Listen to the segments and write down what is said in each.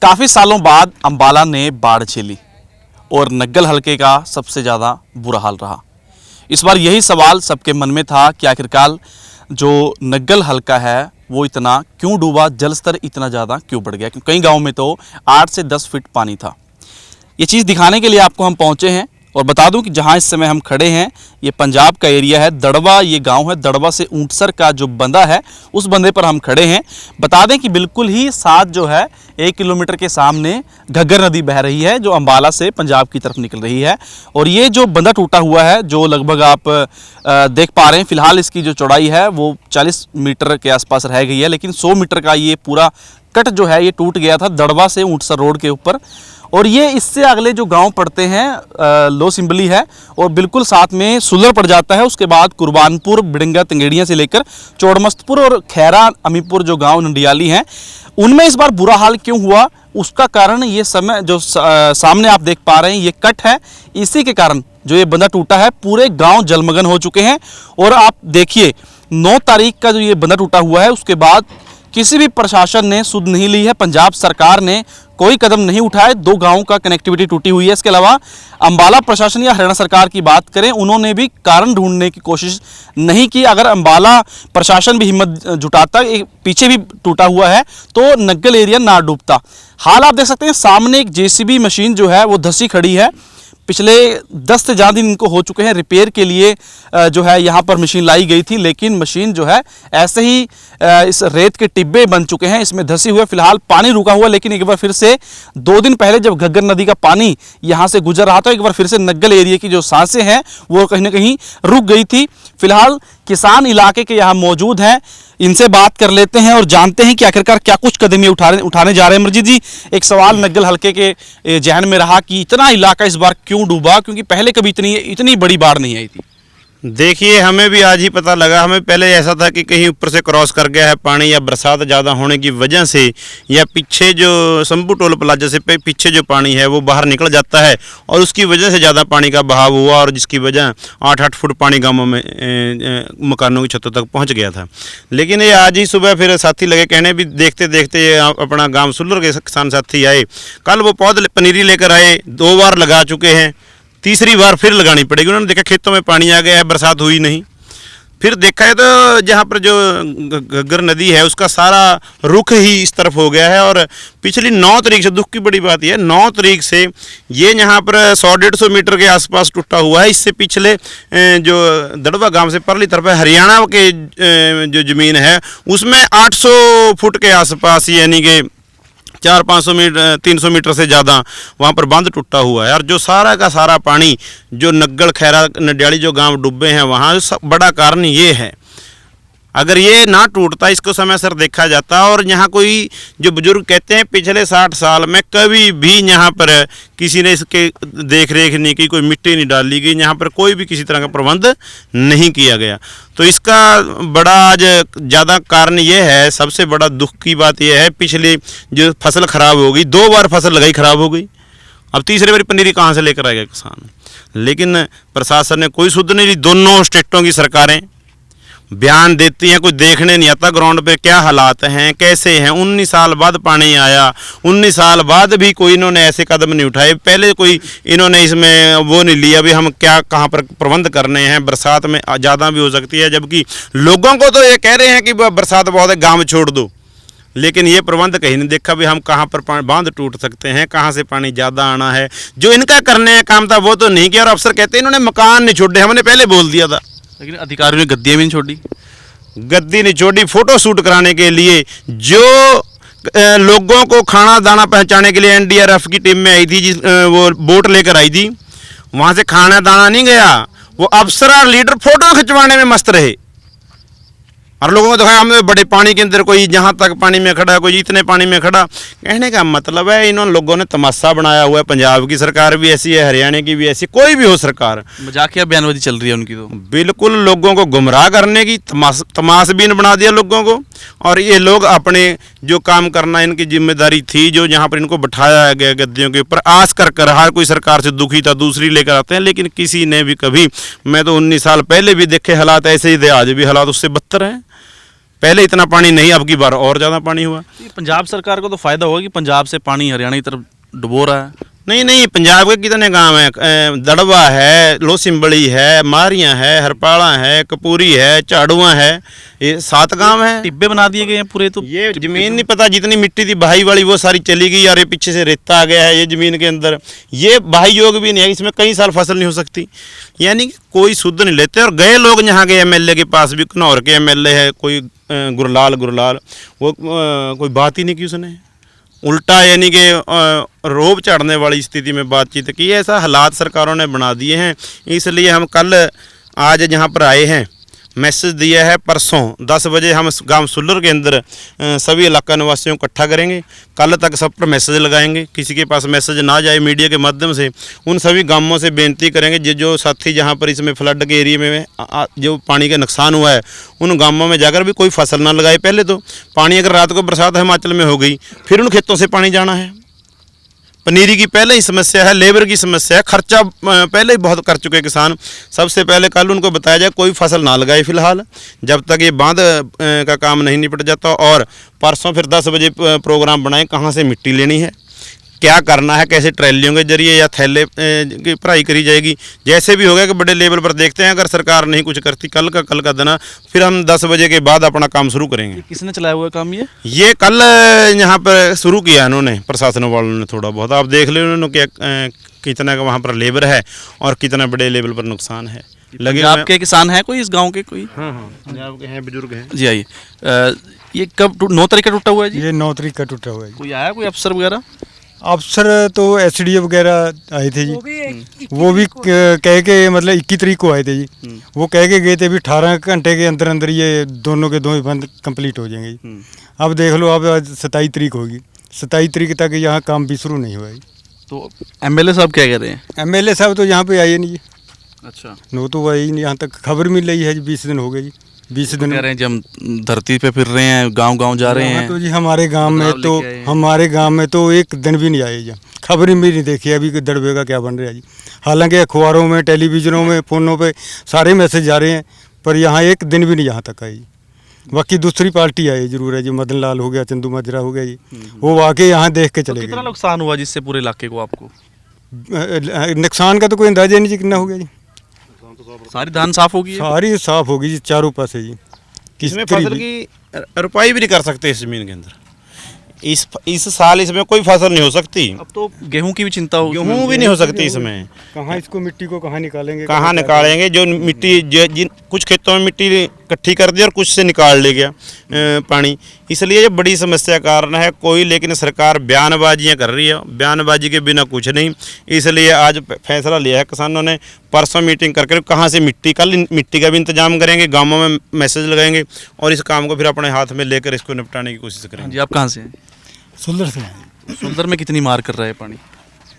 काफ़ी सालों बाद अंबाला ने बाढ़ झेली और नग्गल हलके का सबसे ज़्यादा बुरा हाल रहा। इस बार यही सवाल सबके मन में था कि आखिरकार जो नग्गल हलका है वो इतना क्यों डूबा, जल स्तर इतना ज़्यादा क्यों बढ़ गया, क्योंकि कई गाँव में तो 8 से 10 फीट पानी था। ये चीज़ दिखाने के लिए आपको हम पहुँचे हैं और बता दूं कि जहां इस समय हम खड़े हैं ये पंजाब का एरिया है। दड़वा ये गांव है। दड़वा से ऊंटसर का जो बंदा है उस बंदे पर हम खड़े हैं। बता दें कि बिल्कुल ही साथ जो है 1 किलोमीटर के सामने घग्गर नदी बह रही है जो अंबाला से पंजाब की तरफ निकल रही है। और ये जो बंदा टूटा हुआ है जो लगभग आप देख पा रहे हैं, फिलहाल इसकी जो चौड़ाई है वो 40 मीटर के आसपास रह गई है, लेकिन 100 मीटर का ये पूरा कट जो है ये टूट गया था दड़वा से ऊंटसर रोड के ऊपर। और ये इससे अगले जो गांव पड़ते हैं लो सिंबली है और बिल्कुल साथ में सुलर पड़ जाता है। उसके बाद कुर्बानपुर, बिड़ंगा, तंगेड़िया से लेकर चौड़मस्तपुर और खैरा, अमीपुर जो गांव नंडियाली हैं उनमें इस बार बुरा हाल क्यों हुआ, उसका कारण ये समय जो सामने आप देख पा रहे हैं ये कट है। इसी के कारण जो ये बंदा टूटा है पूरे गाँव जलमग्न हो चुके हैं। और आप देखिए 9 तारीख का जो ये बंदा टूटा हुआ है उसके बाद किसी भी प्रशासन ने सुध नहीं ली है, पंजाब सरकार ने कोई कदम नहीं उठाए। 2 गांवों का कनेक्टिविटी टूटी हुई है। इसके अलावा अंबाला प्रशासन या हरियाणा सरकार की बात करें, उन्होंने भी कारण ढूंढने की कोशिश नहीं की। अगर अंबाला प्रशासन भी हिम्मत जुटाता, पीछे भी टूटा हुआ है, तो नग्गल एरिया ना डूबता। हाल आप देख सकते हैं सामने एक जेसीबी मशीन जो है वो धसी खड़ी है। पिछले 10 से ज़्यादा दिन इनको हो चुके हैं रिपेयर के लिए जो है यहाँ पर मशीन लाई गई थी, लेकिन मशीन जो है ऐसे ही इस रेत के टिब्बे बन चुके हैं, इसमें धसी हुए। फिलहाल पानी रुका हुआ, लेकिन एक बार फिर से 2 दिन पहले जब घग्गर नदी का पानी यहाँ से गुजर रहा था एक बार फिर से नग्गल एरिया की जो सांसें हैं वो कहीं ना कहीं रुक गई थी। फिलहाल किसान इलाके के यहाँ मौजूद हैं, इनसे बात कर लेते हैं और जानते हैं कि आखिरकार क्या कुछ कदम ये उठाने जा रहे हैं। अमरजीत जी, एक सवाल नग्गल हलके के जहन में रहा कि इतना इलाका इस बार क्यों डूबा, क्योंकि पहले कभी इतनी बड़ी बाढ़ नहीं आई थी। देखिए, हमें भी आज ही पता लगा। हमें पहले ऐसा था कि कहीं ऊपर से क्रॉस कर गया है पानी, या बरसात ज़्यादा होने की वजह से, या पीछे जो शंभू टोल प्लाजा से पीछे जो पानी है वो बाहर निकल जाता है और उसकी वजह से ज़्यादा पानी का बहाव हुआ और जिसकी वजह 8-8 फुट पानी गाँवों में मकानों की छतों तक पहुँच गया था। लेकिन ये आज ही सुबह फिर साथी लगे कहने, भी देखते देखते अपना गाँव सुलर के किसान साथी आए। कल वो पौध पनीरी लेकर आए, 2 बार लगा चुके हैं, तीसरी बार फिर लगानी पड़ेगी। उन्होंने देखा खेतों में पानी आ गया है, बरसात हुई नहीं। फिर देखा है तो जहाँ पर जो घग्गर नदी है उसका सारा रुख ही इस तरफ हो गया है। और पिछली 9 तारीख से, दुख की बड़ी बात यह है, 9 तारीख से ये यहाँ पर 100-150 मीटर के आसपास टूटा हुआ है। इससे पिछले जो दड़वा गांव से परली तरफ है हरियाणा के जो ज़मीन है उसमें 800 फुट के आसपास, यानी कि 400-500 मीटर 300 मीटर से ज़्यादा वहाँ पर बांध टूटा हुआ है। और जो सारा का सारा पानी जो नग्गल, खैरा, नडियाली जो गांव डूबे हैं वहाँ बड़ा कारण ये है। अगर ये ना टूटता, इसको समय सर देखा जाता, और यहाँ कोई जो बुजुर्ग कहते हैं पिछले 60 साल में कभी भी यहाँ पर किसी ने इसके देख रेख नहीं की, कोई मिट्टी नहीं डाली गई, यहाँ पर कोई भी किसी तरह का प्रबंध नहीं किया गया। तो इसका बड़ा आज ज़्यादा कारण ये है, सबसे बड़ा दुख की बात यह है, पिछली जो फसल ख़राब हो गई, 2 बार फसल लगाई ख़राब हो गई, अब तीसरी बार पनीरी कहाँ से लेकर आएगा किसान। लेकिन प्रशासन ने कोई सुध नहीं ली। दोनों स्टेटों की सरकारें बयान देती हैं, कोई देखने नहीं आता ग्राउंड पे क्या हालात हैं, कैसे हैं। 19 साल बाद पानी आया, 19 साल बाद भी कोई इन्होंने ऐसे कदम नहीं उठाए। पहले कोई इन्होंने इसमें वो नहीं लिया भी हम क्या कहाँ पर प्रबंध करने हैं, बरसात में ज़्यादा भी हो सकती है। जबकि लोगों को तो ये कह रहे हैं कि बरसात बहुत है, गाँव छोड़ दो, लेकिन ये प्रबंध कहीं नहीं देखा भी हम कहाँ पर बांध टूट सकते हैं, कहाँ से पानी ज़्यादा आना है। जो इनका करने का काम था वो तो नहीं किया। और अफसर कहते हैं इन्होंने मकान नहीं छोड़े, हमने पहले बोल दिया था, लेकिन अधिकारियों ने गद्दियाँ भी नहीं छोड़ी। गद्दी नहीं छोड़ी। फोटो शूट कराने के लिए जो लोगों को खाना दाना पहुंचाने के लिए एनडीआरएफ की टीम में आई थी, जिस वो बोट लेकर आई थी, वहाँ से खाना दाना नहीं गया। वो अफसर और लीडर फोटो खिंचवाने में मस्त रहे और लोगों को दिखाया हमें बड़े पानी के अंदर, कोई जहाँ तक पानी में खड़ा है, कोई इतने पानी में खड़ा। कहने का मतलब है इन लोगों ने तमाशा बनाया हुआ है। पंजाब की सरकार भी ऐसी है, हरियाणा की भी ऐसी, कोई भी हो सरकार, मजाकिया बयानबाजी चल रही है उनकी। तो बिल्कुल लोगों को गुमराह करने की तमाशबीन बना दिया लोगों को। और ये लोग अपने जो काम करना इनकी जिम्मेदारी थी, जो यहाँ पर इनको बैठाया गया गद्दियों के ऊपर, आस कर हर कोई सरकार से दुखी था, दूसरी लेकर आते हैं। लेकिन किसी ने भी कभी, मैं तो 19 साल पहले भी देखे हालात ऐसे ही थे, आज भी हालात उससे बदतर हैं। पहले इतना पानी नहीं, अब की बार और ज़्यादा पानी हुआ। ये पंजाब सरकार को तो फायदा होगा कि पंजाब से पानी हरियाणा की तरफ डुबो रहा है। नहीं नहीं, पंजाब के कितने गांव हैं, दड़वा है, लोसिम्बड़ी है, मारियां है, हरपाड़ा है, कपूरी है, झाड़ुआ है, ये 7 गांव हैं। टिब्बे बना दिए गए हैं पूरे, तो ये जमीन नहीं पता, जितनी मिट्टी थी बहाई वाली वो सारी चली गई और ये पीछे से रेता आ गया है ये जमीन के अंदर, ये बहाई योग भी नहीं है, इसमें कई साल फसल नहीं हो सकती। यानी कि कोई शुद्ध नहीं लेते। और गए लोग यहाँ के एमएलए के पास भी, घनौर के एमएलए है कोई गुरलाल वो कोई बात ही नहीं की उसने, उल्टा यानी कि रोब चढ़ने वाली स्थिति में बातचीत की। ऐसा हालात सरकारों ने बना दिए हैं। इसलिए हम कल आज यहाँ पर आए हैं, मैसेज दिया है परसों 10 बजे हम गांव सुल्लर के अंदर सभी इलाका निवासियों को इकट्ठा करेंगे। कल तक सब पर मैसेज लगाएंगे, किसी के पास मैसेज ना जाए मीडिया के माध्यम से उन सभी गांवों से बेनती करेंगे जो साथी जहां पर इसमें फ्लड के एरिया में जो पानी का नुकसान हुआ है उन गांवों में जाकर भी कोई फसल ना लगाए। पहले तो पानी अगर रात को बरसात हिमाचल में हो गई फिर उन खेतों से पानी जाना है। पनीरी की पहले ही समस्या है, लेबर की समस्या है, खर्चा पहले ही बहुत कर चुके किसान। सबसे पहले कल उनको बताया जाए कोई फसल ना लगाए फिलहाल जब तक ये बांध का काम नहीं निपट जाता। और परसों फिर 10 बजे प्रोग्राम बनाए, कहाँ से मिट्टी लेनी है, क्या करना है, कैसे ट्रैलियों के जरिए या थैले की भराई करी जाएगी। जैसे भी होगा कि बड़े लेवल पर देखते हैं, अगर सरकार नहीं कुछ करती कल का दिन फिर हम 10 बजे के बाद अपना काम शुरू करेंगे। किसने चलाया हुआ काम ये कल यहाँ पर शुरू किया उन्होंने, प्रशासन वालों ने थोड़ा बहुत। आप देख ले उन्होंने क्या कितना का वहाँ पर लेबर है और कितना बड़े लेवल पर नुकसान है। लगे आपके किसान हैं कोई इस गाँव के? कोई हाँ पंजाब के हैं, बुजुर्ग हैं जी। आइए, ये कब 9 तारीख का टूटा हुआ है जी? ये 9 तारीख का टूटा हुआ है। कोई आया, कोई अफसर वगैरह? अफसर तो एसडीओ वगैरह आए थे जी, वो भी कह के मतलब 21 तारीख को आए थे जी। वो कह के गए थे भी 18 घंटे के अंदर अंदर ये दोनों के दोनों बंद कंप्लीट हो जाएंगे जी। अब देख लो, अब आज 27 तारीख होगी, 27 तारीख तक यहाँ काम भी शुरू नहीं हुआ है। तो एमएलए साहब क्या कह रहे हैं? एमएलए साहब तो यहाँ पे आए नहीं जी। अच्छा, नो तो आए ही नहीं, यहाँ तक खबर मिल रही है जी 20 दिन हो गए जी। 20 दिन कह रहे हैं जी हम धरती पे फिर रहे हैं, गांव जा रहे हैं। तो जी हमारे गांव में तो एक दिन भी नहीं आए जी, खबर ही भी नहीं देखी अभी कि दड़बे का क्या बन रहा है जी। हालांकि अखबारों में, टेलीविजनों में, फ़ोनों पे सारे मैसेज जा रहे हैं, पर यहाँ एक दिन भी नहीं यहाँ तक आई। बाकी दूसरी पार्टी आई जरूर है जी, मदन लाल हो गया, चंदू माजरा हो गया जी, वो आके यहाँ देख के चले गए। कितना नुकसान हुआ जिससे पूरे इलाके को? आपको नुकसान का तो कोई अंदाजा नहीं जी कितना हो गया जी। सारी धान साफ होगी? सारी साफ होगी जी, चारों पासे जी। इसमें फसल की रुपाई भी नहीं कर सकते इस जमीन के अंदर। इस साल इसमें कोई फसल नहीं हो सकती। अब तो गेहूं की भी चिंता होगी। गेहूं भी नहीं हो सकती इसमें। कहाँ इसको मिट्टी को कहाँ निकालेंगे? कहाँ निकालेंगे? जो मिट्टी जिन कुछ खेतों में मिट्टी इकट्ठी कर दी और कुछ से निकाल ले गया पानी। इसलिए ये बड़ी समस्या कारण है कोई, लेकिन सरकार बयानबाजियाँ कर रही है, बयानबाजी के बिना कुछ नहीं। इसलिए आज फैसला लिया है किसानों ने, परसों मीटिंग करके कहाँ से मिट्टी, कल मिट्टी का भी इंतजाम करेंगे, गाँवों में मैसेज लगाएंगे और इस काम को फिर अपने हाथ में लेकर इसको निपटाने की कोशिश करेंगे। जी, आप कहाँ से हैं? सुंदर से हैं। सुंदर में कितनी मार कर रहा है पानी?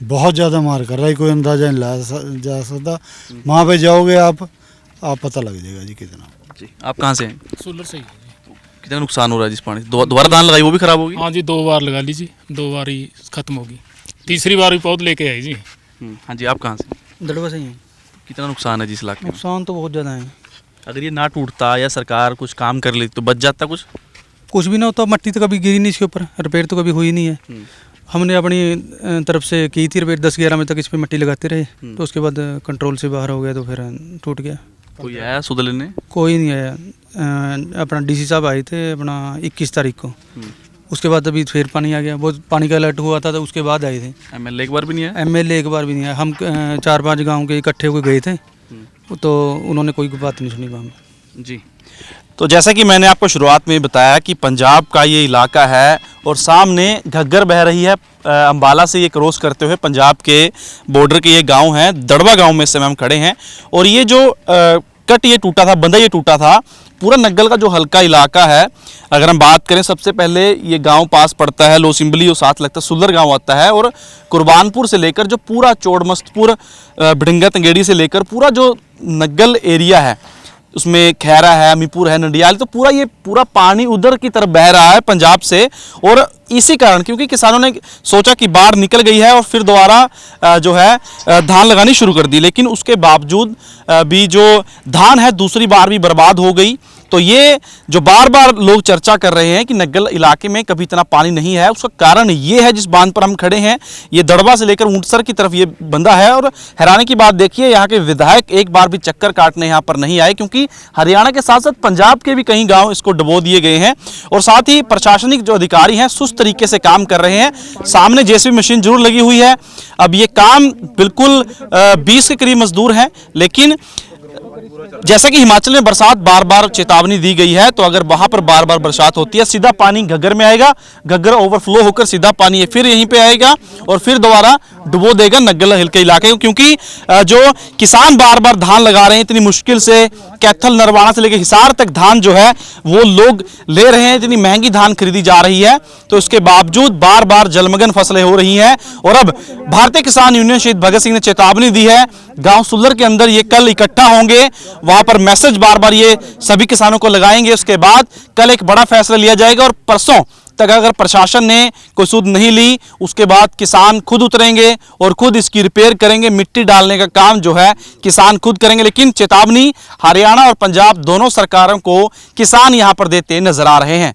बहुत ज़्यादा मार कर रहा है, कोई अंदाजा नहीं जा सकता। वहाँ पे जाओगे आप पता लग जाएगा जी कितना। जी, आप कहाँ से हैं? सोलर से ही है जी। कितना नुकसान हो रहा है जिस पानी? दोबारा धान लगाई वो भी खराब होगी? हाँ जी, 2 बार लगा लीजिए, 2 बार ही खत्म होगी, तीसरी बार भी पौध लेके आई जी। हाँ जी, आप कहाँ से? दड़वा से ही है। कितना नुकसान है जिस इलाके में? नुकसान तो बहुत ज़्यादा है। अगर ये ना टूटता या सरकार कुछ काम कर लेती तो बच जाता कुछ भी ना होता, मट्टी तो कभी गिरी नहीं इसके ऊपर, रिपेयर तो कभी हुई नहीं है। हमने अपनी तरफ से की थी रिपेयर, 10-11 में तक इस पर मिट्टी लगाते रहे, तो उसके बाद कंट्रोल से बाहर हो गया तो फिर टूट गया। कोई आया सुध लेने? कोई नहीं आया। अपना डीसी साहब आए थे अपना 21 तारीख को, उसके बाद अभी फिर पानी आ गया। वो पानी का अलर्ट हुआ था तो उसके बाद आए थे। एमएलए एक बार भी नहीं आया? एमएलए एक बार भी नहीं आया। हम 4-5 गाँव के इकट्ठे होकर गए थे तो उन्होंने कोई बात नहीं सुनी वहाँ में। जी, तो जैसा कि मैंने आपको शुरुआत में बताया कि पंजाब का ये इलाका है और सामने घग्गर बह रही है। अंबाला से ये क्रॉस करते हुए पंजाब के बॉर्डर के ये गांव हैं, दड़वा गांव में इस समय हम खड़े हैं। और ये जो कट ये टूटा था, बंधा ये टूटा था, पूरा नग्गल का जो हल्का इलाका है, अगर हम बात करें सबसे पहले ये गांव पास पड़ता है लोसिम्बली और साथ लगता है सुल्लर गांव आता है। और कुर्बानपुर से लेकर जो पूरा चोड़मस्तपुर, भिड़ंगा तंगेड़ी से लेकर पूरा जो नग्गल एरिया है उसमें खैरा है, अमीपुर है, नडियाल, तो पूरा ये पूरा पानी उधर की तरफ बह रहा है पंजाब से। और इसी कारण क्योंकि किसानों ने सोचा कि बाढ़ निकल गई है और फिर दोबारा जो है धान लगानी शुरू कर दी, लेकिन उसके बावजूद भी जो धान है दूसरी बार भी बर्बाद हो गई। तो ये जो बार बार लोग चर्चा कर रहे हैं कि नग्गल इलाके में कभी इतना पानी नहीं है, उसका कारण ये है जिस बांध पर हम खड़े हैं, ये दड़बा से लेकर ऊंटसर की तरफ ये बंधा है। और हैरानी की बात देखिए, यहाँ के विधायक एक बार भी चक्कर काटने यहाँ पर नहीं आए, क्योंकि हरियाणा के साथ साथ पंजाब के भी कई गांव इसको डुबो दिए गए हैं। और साथ ही प्रशासनिक जो अधिकारी हैं सुस्त तरीके से काम कर रहे हैं। सामने जेसीबी मशीन जरूर लगी हुई है। अब ये काम बिल्कुल 20 के करीब मजदूर हैं, लेकिन जैसा कि हिमाचल में बरसात बार बार चेतावनी दी गई है, तो अगर वहां पर बार बार बरसात होती है, सीधा पानी घग्गर में आएगा, घग्गर ओवरफ्लो होकर सीधा पानी फिर यहीं पे आएगा और फिर दोबारा डुबो देगा नग्गल हिल के इलाके को। क्योंकि जो किसान बार बार धान लगा रहे हैं इतनी मुश्किल से, कैथल नरवाना से लेकर हिसार तक धान जो है वो लोग ले रहे हैं, इतनी महंगी धान खरीदी जा रही है, तो इसके बावजूद बार बार जलमग्न फसलें हो रही हैं। और अब भारतीय किसान यूनियन शहीद भगत सिंह ने चेतावनी दी है, गांव सुल्लर के अंदर ये कल इकट्ठा होंगे, वहां पर मैसेज बार बार ये सभी किसानों को लगाएंगे। उसके बाद कल एक बड़ा फैसला लिया जाएगा और परसों तक अगर प्रशासन ने कोई सूद नहीं ली, उसके बाद किसान खुद उतरेंगे और खुद इसकी रिपेयर करेंगे। मिट्टी डालने का काम जो है किसान खुद करेंगे। लेकिन चेतावनी हरियाणा और पंजाब दोनों सरकारों को किसान यहां पर देते नजर आ रहे हैं।